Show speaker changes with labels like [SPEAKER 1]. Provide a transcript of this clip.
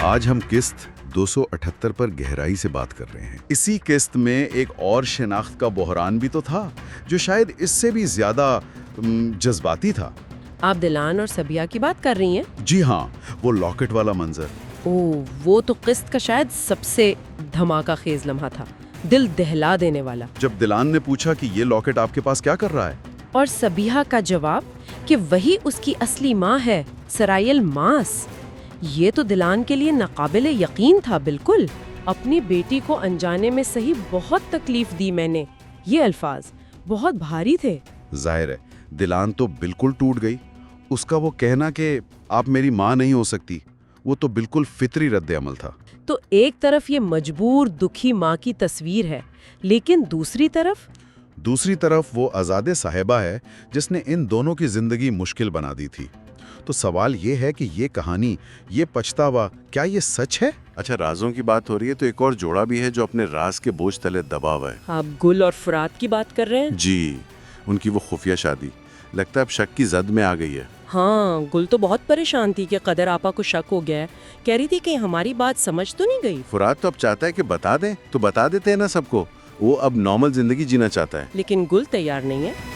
[SPEAKER 1] आज हम किस्त 278 पर गहराई से बात कर रहे हैं। इसी किस्त में एक और शिनाख्त का बहरान भी तो था, जो शायद इससे भी ज्यादा जज्बाती था।
[SPEAKER 2] आप दिलान और सबिया की बात कर रही हैं?
[SPEAKER 1] जी हाँ, वो लॉकेट वाला मंजर।
[SPEAKER 2] ओह, वो तो किस्त का शायद सबसे धमाका खेज लम्हा था, दिल दहला देने वाला।
[SPEAKER 1] जब दिलान ने पूछा कि ये लॉकेट आपके पास क्या कर रहा है,
[SPEAKER 2] और सबिया का जवाब कि वही उसकी असली माँ है, सरायल मास। ये तो दिलान के लिए नाकाबिले यकीन था। बिल्कुल, अपनी बेटी को अनजाने में सही बहुत तकलीफ दी मैंने। ये अल्फाज बहुत भारी थे।
[SPEAKER 1] जाहिर है दिलान तो बिल्कुल टूट गई। उसका वो कहना कि आप मेरी माँ नहीं हो सकती, वो तो बिल्कुल फितरी रद्द-ए-अमल था।
[SPEAKER 2] तो एक तरफ ये मजबूर दुखी माँ की तस्वीर है, लेकिन दूसरी तरफ वो आज़ादे साहिबा है जिसने इन दोनों की जिंदगी मुश्किल बना दी थी। तो सवाल ये है कि ये कहानी, ये पछतावा, क्या ये सच है?
[SPEAKER 3] अच्छा, राजों की बात हो रही है तो एक और जोड़ा भी है जो अपने राज के बोझ तले दबा हुआ है।
[SPEAKER 2] आप गुल और फुरात की बात कर रहे हैं?
[SPEAKER 3] जी, उनकी वो खुफिया शादी लगता है अब शक की जद में आ गई है।
[SPEAKER 2] हाँ, गुल तो बहुत परेशान थी कि कदर आपा को शक हो गया है। कह रही थी कि हमारी बात समझ तो नहीं गई।
[SPEAKER 3] फुरात तो अब चाहता है कि बता दें, तो बता देते हैं ना सबको। वो अब नॉर्मल जिंदगी जीना चाहता है।
[SPEAKER 2] लेकिन गुल तैयार नहीं है।